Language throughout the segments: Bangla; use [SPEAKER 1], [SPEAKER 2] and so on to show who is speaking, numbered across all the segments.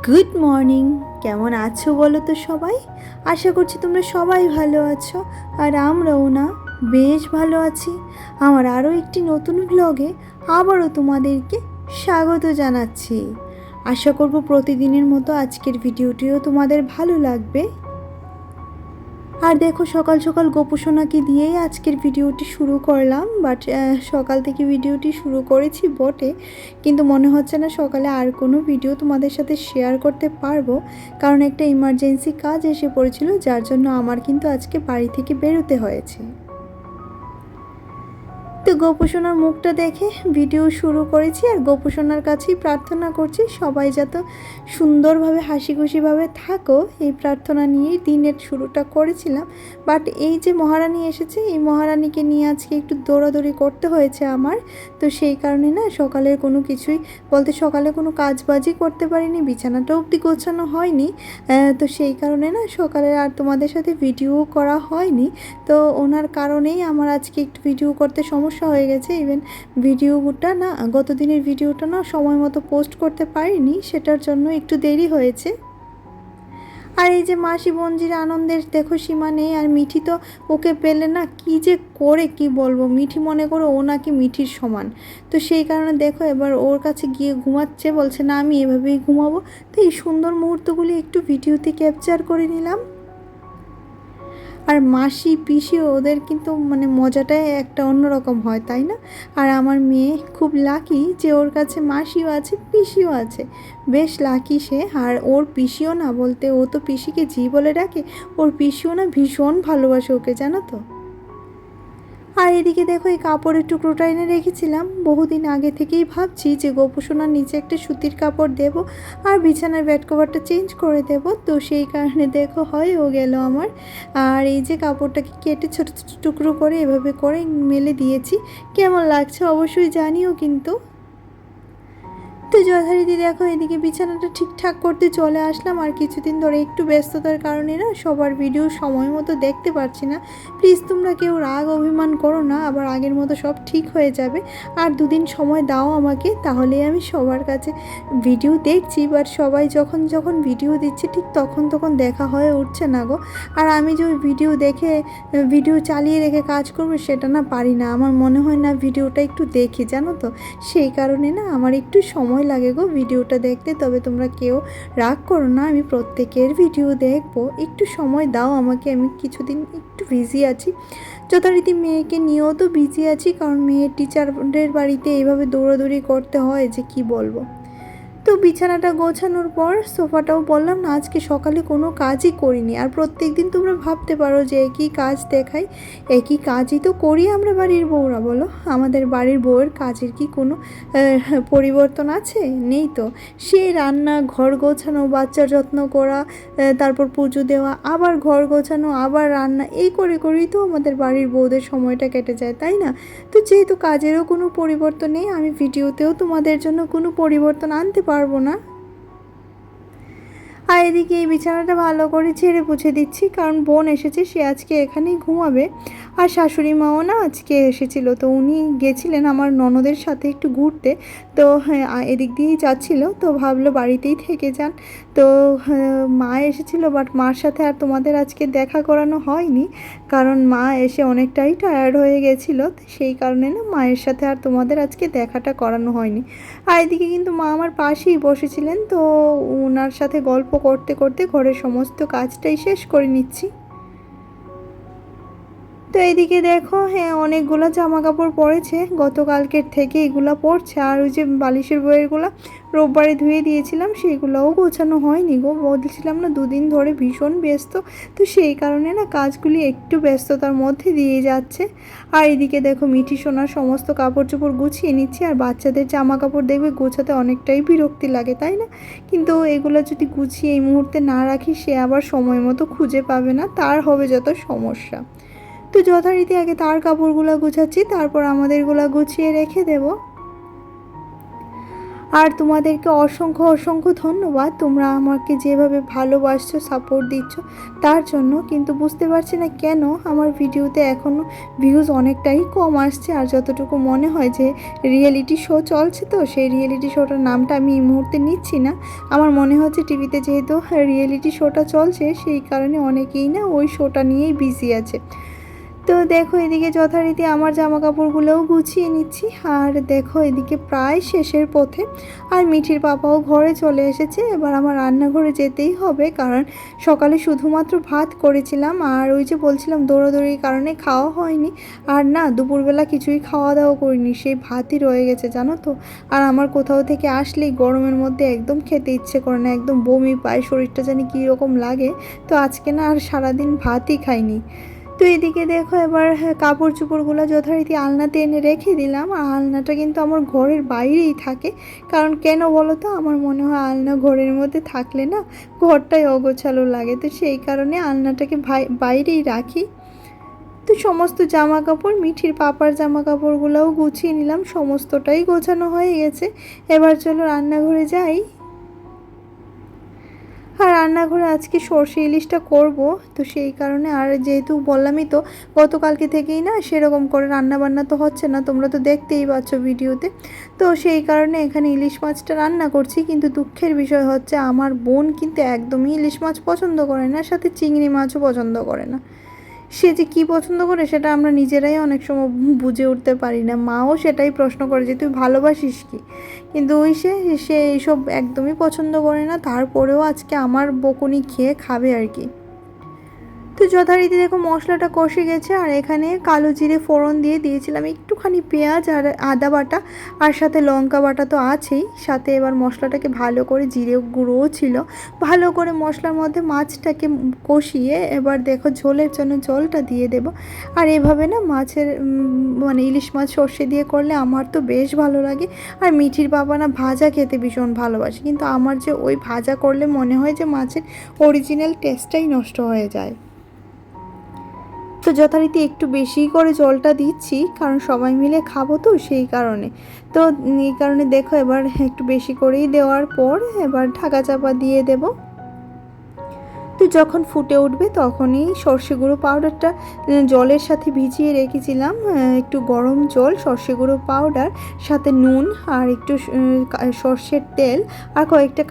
[SPEAKER 1] Good morning. কেমন আছো বলো তো সবাই? আশা করছি তোমরা সবাই ভালো আছো, আর আমরাও না বেশ ভালো আছি। আমার আরও একটি নতুন ব্লগে আবারও তোমাদেরকে স্বাগত জানাচ্ছি। আশা করব প্রতিদিনের মতো আজকের ভিডিওটিও তোমাদের ভালো লাগবে। আর দেখো, সকাল সকাল গোপুসোনাকে দিয়েই আজকের ভিডিওটি শুরু করলাম। বাট সকাল থেকে ভিডিওটি শুরু করেছি বটে, কিন্তু মনে হচ্ছে না সকালে আর কোনো ভিডিও তোমাদের সাথে শেয়ার করতে পারবো, কারণ একটা ইমার্জেন্সি কাজ এসে পড়েছিল, যার জন্য আমার কিন্তু আজকে বাড়ি থেকে বেরোতে হয়েছে। তো গোপুসোনার মুখটা দেখে ভিডিও শুরু করেছি, আর গোপুসোনার কাছেই প্রার্থনা করছি সবাই যাতে সুন্দরভাবে হাসি খুশিভাবে থাকো, এই প্রার্থনা নিয়েই দিনের শুরুটা করেছিলাম। বাট এই যে মহারানী এসেছে, এই মহারানীকে নিয়ে আজকে একটু দৌড়াদৌড়ি করতে হয়েছে আমার। তো সেই কারণে না সকালের কোনো কিছুই বলতে সকালে কোনো কাজবাজই করতে পারিনি, বিছানাটা অবধি গোছানো হয়নি। তো সেই কারণে না সকালে আর তোমাদের সাথে ভিডিও করা হয়নি। তো ওনার কারণেই আমার আজকে একটু ভিডিও করতে সমস্যা হয়ে গেছে। ইভেন ভিডিওটা না, গত দিনের ভিডিওটা না সময় মতো পোস্ট করতে পারিনি, সেটার জন্য একটু দেরি হয়েছে। আর এই যে মাসি বোনজির আনন্দের দেখো সীমা নেই। আর মিঠি তো ওকে পেলে না কি যে করে কি বলবো, মিঠি মনে করো ও নাকি মিঠির সমান। তো সেই কারণে দেখো এবার ওর কাছে গিয়ে ঘুমাচ্ছে, বলছে না আমি এভাবেই ঘুমাবো। তো এই সুন্দর মুহূর্তগুলি একটু ভিডিওতে ক্যাপচার করে নিলাম। আর মাসি পিসি ওদের কিন্তু মজাটাই একটা অন্যরকম হয়, তাই না? আর আমার মেয়ে খুব লাকি যে ওর কাছে মাসিও আছে পিসিও আছে, বেশ লাকি সে। আর ওর পিসিও না, বলতে ও তো পিসিকে জি বলে ডাকে, ওর পিসিও না ভীষণ ভালোবাসে ওকে, জানো তো। আর এদিকে দেখো এই কাপড়ের টুকরোটা এনে রেখেছিলাম, বহুদিন আগে থেকেই ভাবছি যে গোপুসোনার নিচে একটা সুতির কাপড় দেব আর বিছানার বেড কভারটা চেঞ্জ করে দেব। তো সেই কারণে দেখো হয়েও গেল আমার। আর এই যে কাপড়টাকে কেটে ছোটো ছোটো টুকরো করে এভাবে করে মেলে দিয়েছি। কেমন লাগছে অবশ্যই জানিও কিন্তু। তো যথারীতি দেখো এদিকে বিছানাটা ঠিকঠাক করতে চলে আসলাম। আর কিছুদিন ধরে একটু ব্যস্ততার কারণে না সবার ভিডিও সময় মতো দেখতে পারছি না। প্লিজ তোমরা কেউ রাগ অভিমান করো না, আবার আগের মতো সব ঠিক হয়ে যাবে। আর দুদিন সময় দাও আমাকে, তাহলেই আমি সবার কাছে ভিডিও দেখছি। বাট সবাই যখন যখন ভিডিও দিচ্ছে ঠিক তখন তখন দেখা হয়ে উঠছে না গো। আর আমি যে ওই ভিডিও দেখে ভিডিও চালিয়ে রেখে কাজ করবো সেটা না পারি না, আমার মনে হয় না ভিডিওটা একটু দেখি, জানো তো। সেই কারণে না আমার একটু সময় লাগে গো ভিডিওটা দেখতে। তবে তোমরা কেউ রাগ করো না, আমি প্রত্যেকের ভিডিও দেখবো, একটু সময় দাও আমাকে। আমি কিছুদিন একটু বিজি আছি, যথারীতি মেয়েকে নিয়েও তো বিজি আছি, কারণ মেয়ের টিচারদের বাড়িতে এইভাবে দৌড়াদৌড়ি করতে হয় যে কি বলবো। তো বিছানাটা গোছানোর পর সোফাটাও বললাম না আজকে সকালে কোনো কাজই করিনি। আর প্রত্যেক দিন তোমরা ভাবতে পারো যে একই কাজ দেখাই, একই কাজই তো করি আমরা বাড়ির বউরা, বলো আমাদের বাড়ির বউয়ের কাজের কি কোনো পরিবর্তন আছে? নেই তো। সেই রান্না, ঘর গোছানো, বাচ্চার যত্ন করা, তারপর পুজো দেওয়া, আবার ঘর গোছানো, আবার রান্না, এই করে করেই তো আমাদের বাড়ির বউদের সময়টা কেটে যায়, তাই না? তো যেহেতু কাজেরও কোনো পরিবর্তন নেই, আমি ভিডিওতেও তোমাদের জন্য কোনো পরিবর্তন আনতে পারবো না। আর এদিকে এই বিছানাটা ভালো করে ঝেড়ে পুছে দিচ্ছি, কারণ বোন এসেছে, সে আজকে এখানেই ঘুমাবে। আর শাশুড়ি মাও না আজকে এসেছিলো, তো উনি গেছিলেন আমার ননদের সাথে একটু ঘুরতে। তো হ্যাঁ এদিক দিয়েই যাচ্ছিল, তো ভাবলো বাড়িতেই থেকে যান। তো মা এসেছিলো, বাট মার সাথে আর তোমাদের আজকে দেখা করানো হয়নি, কারণ মা এসে অনেকটাই টায়ার্ড হয়ে গেছিলো। সেই কারণে না মায়ের সাথে আর তোমাদের আজকে দেখাটা করানো হয়নি। আর এদিকে কিন্তু মা আমার পাশেই বসেছিলেন, তো ওনার সাথে গল্প করতে করতে ঘরের সমস্ত কাজটাই শেষ করে নিচ্ছি। তো এইদিকে দেখো হ্যাঁ অনেকগুলো জামা কাপড় পরেছে গতকালকের থেকে, এগুলো পরছে। আর ওই যে বালিশের বইয়েরগুলো রোববারে ধুয়ে দিয়েছিলাম, সেগুলোও গোছানো হয়নি গো, বলছিলাম না দুদিন ধরে ভীষণ ব্যস্ত। তো সেই কারণে না কাজগুলি একটু ব্যস্ততার মধ্যে দিয়ে যাচ্ছে। আর এদিকে দেখো মিঠি সোনার সমস্ত কাপড় চোপড় গুছিয়ে নিচ্ছি। আর বাচ্চাদের জামা কাপড় দেখবে গোছাতে অনেকটাই বিরক্তি লাগে, তাই না? কিন্তু এগুলো যদি গুছিয়ে এই মুহূর্তে না রাখি, সে আবার সময় মতো খুঁজে পাবে না, তার হবে যত সমস্যা। তো যথারীতি আগে তার কাপড়গুলো গুছাচ্ছি, তারপর আমাদেরগুলো গুছিয়ে রেখে দেব। আর তোমাদেরকে অসংখ্য অসংখ্য ধন্যবাদ, তোমরা আমাকে যেভাবে ভালোবাসছো, সাপোর্ট দিচ্ছ তার জন্য। কিন্তু বুঝতে পারছি না কেন আমার ভিডিওতে এখনও ভিউজ অনেকটাই কম আসছে। আর যতটুকু মনে হয় যে রিয়েলিটি শো চলছে, তো সেই রিয়েলিটি শোটার নামটা আমি এই মুহূর্তে নিচ্ছি না। আমার মনে হচ্ছে টিভিতে যেহেতু রিয়েলিটি শোটা চলছে, সেই কারণে অনেকেই না ওই শোটা নিয়েই বিজি আছে। তো দেখো এদিকে যথারীতি আমার জামা কাপড়গুলোও গুছিয়ে নিচ্ছি। আর দেখো এদিকে প্রায় শেষের পথে, আর মিঠির পাপাও ঘরে চলে এসেছে। এবার আমার রান্নাঘরে যেতেই হবে, কারণ সকালে শুধুমাত্র ভাত করেছিলাম। আর ওই যে বলছিলাম দৌড়াদৌড়ির কারণে খাওয়া হয়নি। আর না, দুপুরবেলা কিছুই খাওয়া দাওয়া করিনি, সেই ভাতই রয়ে গেছে জানো তো। আর আমার কোথাও থেকে আসলেই গরমের মধ্যে একদম খেতে ইচ্ছে করে না, একদম বমি পায়, শরীরটা জানি কীরকম লাগে। তো আজকে না আর সারাদিন ভাতই খাইনি। তো এদিকে দেখো এবার কাপড় চোপড়গুলো যথারীতি আলনাতে এনে রেখে দিলাম। আর আলনাটা কিন্তু আমার ঘরের বাইরেই থাকে, কারণ কেন বলো তো, আমার মনে হয় আলনা ঘরের মধ্যে থাকলে না ঘরটাই অগোছালো লাগে। তো সেই কারণে আলনাটাকে বাইরেই রাখি। তো সমস্ত জামা কাপড়, মিঠির পাপার জামা কাপড়গুলোও গুছিয়ে নিলাম, সমস্তটাই গোছানো হয়ে গেছে। এবার চলো রান্নাঘরে যাই। আর রান্নাঘরে আজকে সর্ষে ইলিশটা করব, তো সেই কারণে। আর যেহেতু বললামই তো গতকালকে থেকেই না সেরকম করে রান্না বান্না তো হচ্ছে না, তোমরা তো দেখতেই পাচ্ছ ভিডিওতে। তো সেই কারণে এখানে ইলিশ মাছটা রান্না করছি। কিন্তু দুঃখের বিষয় হচ্ছে আমার বোন কিন্তু একদমই ইলিশ মাছ পছন্দ করে না, সাথে চিংড়ি মাছও পছন্দ করে না। সে যে কী পছন্দ করে সেটা আমরা নিজেরাই অনেক সময় বুঝে উঠতে পারি না। মাও সেটাই প্রশ্ন করে যে তুই ভালোবাসিস কি, কিন্তু ওই সে এইসব একদমই পছন্দ করে না। তারপরেও আজকে আমার বকুনি খেয়ে খাবে আর কি। তো যথারীতি দেখো মশলাটা কষে গেছে। আর এখানে কালো জিরে ফোড়ন দিয়ে দিয়েছিলাম একটুখানি পেঁয়াজ আর আদা বাটা, আর সাথে লঙ্কা বাটা তো আছেই সাথে। এবার মশলাটাকে ভালো করে, জিরে গুঁড়োও ছিল, ভালো করে মশলার মধ্যে মাছটাকে কষিয়ে এবার দেখো ঝোলের জন্য জলটা দিয়ে দেব। আর এভাবে না মাছের মানে ইলিশ মাছ সর্ষে দিয়ে করলে আমার তো বেশ ভালো লাগে। আর মিঠির বাবা না ভাজা খেতে ভীষণ ভালোবাসে, কিন্তু আমার যে ওই ভাজা করলে মনে হয় যে মাছের অরিজিনাল টেস্টটাই নষ্ট হয়ে যায়। তো যথারীতি একটু বেশি করে জলটা দিচ্ছি, কারণ সবাই মিলে খাবো তো সেই কারণে। তো এই কারণে দেখো এবার একটু বেশি করেই দেওয়ার পর এবার ঢাকা চাপা দিয়ে দেব। তো যখন ফুটে উঠবে তখনই সর্ষে গুঁড়ো পাউডারটা জলের সাথে ভিজিয়ে রেখেছিলাম, একটু গরম জল, সর্ষে গুঁড়ো পাউডার, সাথে নুন আর একটু সর্ষের তেল আর কয়েকটা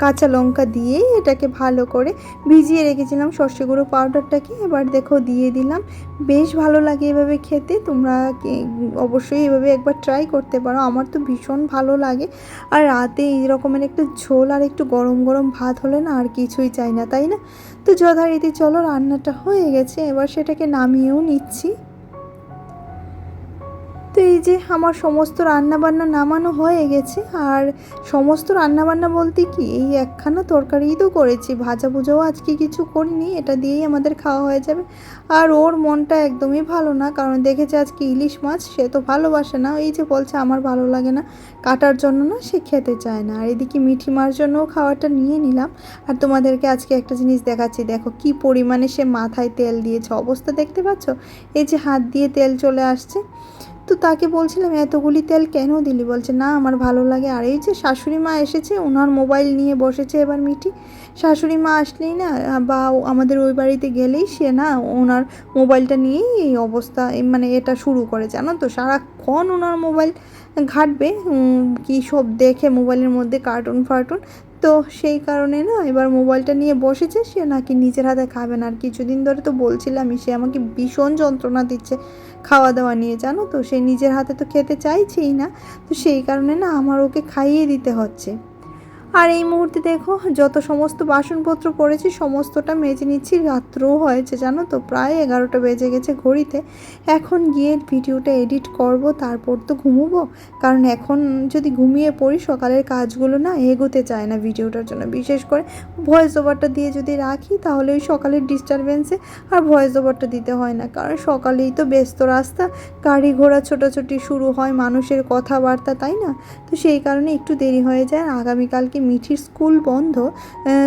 [SPEAKER 1] কাঁচা লঙ্কা দিয়ে এটাকে ভালো করে ভিজিয়ে রেখেছিলাম সর্ষে গুঁড়ো পাউডারটাকে। এবার দেখো দিয়ে দিলাম, বেশ ভালো লাগে এভাবে খেতে। তোমরা অবশ্যই এভাবে একবার ট্রাই করতে পারো, আমার তো ভীষণ ভালো লাগে। আর রাতে এই রকমের একটু ঝোল আর একটু গরম গরম ভাত হলে না আর কিছুই চাই না, তাই না? তো যথারীতি চলো রান্নাটা হয়ে গেছে, এবার সেটাকে নামিয়েও নিচ্ছি। তো এই যে আমার সমস্ত রান্নাবান্না নামানো হয়ে গেছে। আর সমস্ত রান্নাবান্না বলতে কি, এই একখানা তরকারিই তো করেছি, ভাজা ভুজাও আজকে কিছু করিনি, এটা দিয়েই আমাদের খাওয়া হয়ে যাবে। আর ওর মনটা একদমই ভালো না, কারণ দেখেছে আজকে ইলিশ মাছ, সে তো ভালোবাসে না, এই যে বলছে আমার ভালো লাগে না, কাটার জন্য না সে খেতে চায় না। আর এদিকে মিঠি মার জন্যও খাওয়াটা নিয়ে নিলাম। আর তোমাদেরকে আজকে একটা জিনিস দেখাচ্ছি, দেখো কি পরিমাণে সে মাথায় তেল দিয়েছে, অবস্থা দেখতে পাচ্ছ, এই যে হাত দিয়ে তেল চলে আসছে। তো তাকে বলছিলাম এতগুলি তেল কেন দিলি, বলছে না আমার ভালো লাগে। আর এই যে শাশুড়ি মা এসেছে, ওনার মোবাইল নিয়ে বসেছে এবার মিঠি। শাশুড়ি মা আসলেই না বা আমাদের ওই বাড়িতে গেলেই সে না ওনার মোবাইলটা নিয়েই এই অবস্থা, মানে এটা শুরু করে, জানো তো, সারাক্ষণ ওনার মোবাইল ঘাঁটবে, কী সব দেখে মোবাইলের মধ্যে কার্টুন ফার্টুন। তো সেই কারণে না এবার মোবাইলটা নিয়ে বসেছে, সে নাকি নিজের হাতে খাবে না। আর কিছুদিন ধরে তো বলছিলামই, সে আমাকে ভীষণ যন্ত্রণা দিচ্ছে খাওয়া দাওয়া নিয়ে, জানো তো, সে নিজের হাতে তো খেতে চাইছেই না। তো সেই কারণে না আমার ওকে খাইয়ে দিতে হচ্ছে। আর এই মুহূর্তে দেখো যত সমস্ত বাসনপত্র পড়েছি সমস্তটা মেজে নিচ্ছি। রাত্রও হয়েছে জানো তো, প্রায় 11টা বেজে গেছে ঘড়িতে। এখন গিয়ে ভিডিওটা এডিট করব, তারপর তো ঘুমোবো। কারণ এখন যদি ঘুমিয়ে পড়ি সকালের কাজগুলো না এগোতে চায় না ভিডিওটার জন্য। বিশেষ করে ভয়েস ওভারটা দিয়ে যদি রাখি তাহলে ওই সকালের ডিস্টারবেন্সে আর ভয়েস ওভারটা দিতে হয় না, কারণ সকালেই তো ব্যস্ত রাস্তা, গাড়ি ঘোড়া ছোটাছুটি শুরু হয়, মানুষের কথাবার্তা, তাই না? তো সেই কারণে একটু দেরি হয়ে যায়। আগামীকালকে মিঠির স্কুল বন্ধ,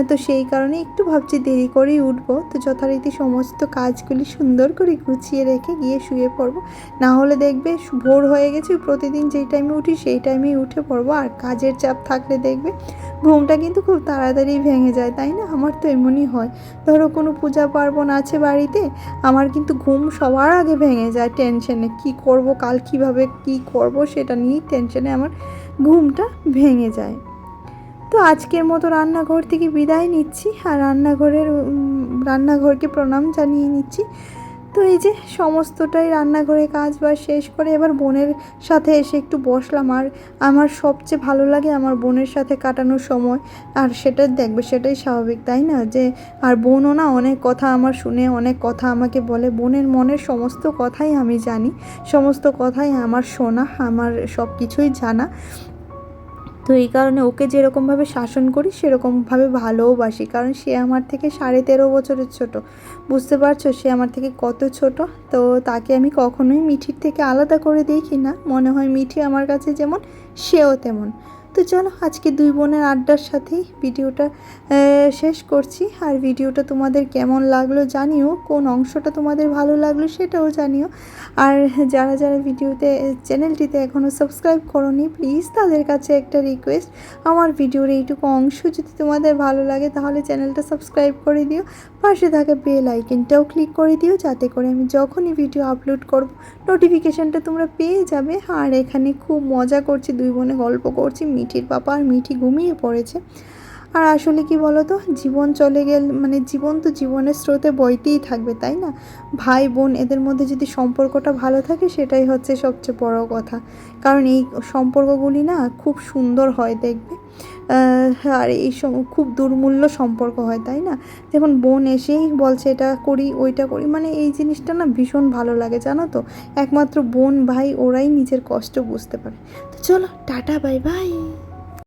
[SPEAKER 1] তো সেই কারণে একটু ভাবছি দেরি করেই উঠবো। তো যথারীতি সমস্ত কাজগুলি সুন্দর করে গুছিয়ে রেখে গিয়ে শুয়ে পড়বো। না হলে দেখবে ভোর হয়ে গেছে, প্রতিদিন যেই টাইমে উঠি সেই টাইমেই উঠে পড়বো। আর কাজের চাপ থাকলে দেখবে ঘুমটা কিন্তু খুব তাড়াতাড়ি ভেঙে যায়, তাই না? আমার তো এমনই হয়। ধরো কোনো পূজা পার্বণ আছে বাড়িতে, আমার কিন্তু ঘুম সবার আগে ভেঙে যায় টেনশনে। কি করব, কাল কিভাবে কি করব সেটা নিয়েই টেনশনে আমার ঘুমটা ভেঙে যায়। তো আজকের মতো রান্নাঘর থেকে বিদায় নিচ্ছি, আর রান্নাঘরকে প্রণাম জানিয়ে নিচ্ছি। তো এই যে সমস্তটাই রান্নাঘরে কাজ বাজ শেষ করে এবার বোনের সাথে এসে একটু বসলাম। আর আমার সবচেয়ে ভালো লাগে আমার বোনের সাথে কাটানোর সময়। আর সেটা দেখবে সেটাই স্বাভাবিক, তাই না? যে আর বোনও না অনেক কথা আমার শুনে, অনেক কথা আমাকে বলে। বোনের মনের সমস্ত কথাই আমি জানি, সমস্ত কথাই আমার শোনা, আমার সব কিছুই জানা। তো এই কারণে ওকে যেরকমভাবে শাসন করি সেরকমভাবে ভালোবাসি, কারণ সে আমার থেকে 13.5 বছরের ছোট। বুঝতে পারছো সে আমার থেকে কত ছোট। তো তাকে আমি কখনোই মিঠির থেকে আলাদা করে দেখি না, মনে হয় মিঠি আমার কাছে যেমন সেও তেমন। তো চলো আজকে দুই বোনের আড্ডার সাথেই ভিডিওটা শেষ করছি। আর ভিডিওটা তোমাদের কেমন লাগলো জানিও, কোন অংশটা তোমাদের ভালো লাগলো সেটাও জানিও। আর যারা যারা চ্যানেলটিতে এখনও সাবস্ক্রাইব করোনি, প্লিজ তাদের কাছে একটা রিকোয়েস্ট, আমার ভিডিওর এইটুকু অংশ যদি তোমাদের ভালো লাগে তাহলে চ্যানেলটা সাবস্ক্রাইব করে দিও, পাশে থাকা বেল আইকনটাও ক্লিক করে দিও, যাতে করে আমি যখনই ভিডিও আপলোড করব নোটিফিকেশানটা তোমরা পেয়ে যাবে। আর এখানে খুব মজা করছি, দুই বোনে গল্প করছি, মিঠির পাপা আর মিঠি ঘুমিয়ে পড়েছে। আর আসলে কি বলো তো, জীবন চলে গেলে মানে জীবন তো জীবনের স্রোতে বইতেই থাকবে, তাই না? ভাই বোন এদের মধ্যে যদি সম্পর্কটা ভালো থাকে সেটাই হচ্ছে সবচেয়ে বড় কথা। কারণ এই সম্পর্কগুলি না খুব সুন্দর হয় দেখবে। আর এই খুব দুর্মূল্য সম্পর্ক হয়, তাই না? যেমন বোন এসেই বলছে এটা করি ওইটা করি, মানে এই জিনিসটা না ভীষণ ভালো লাগে, জানো তো? একমাত্র বোন ভাই ওরাই নিজের কষ্ট বুঝতে পারে। তো চলো টাটা, বাই বাই।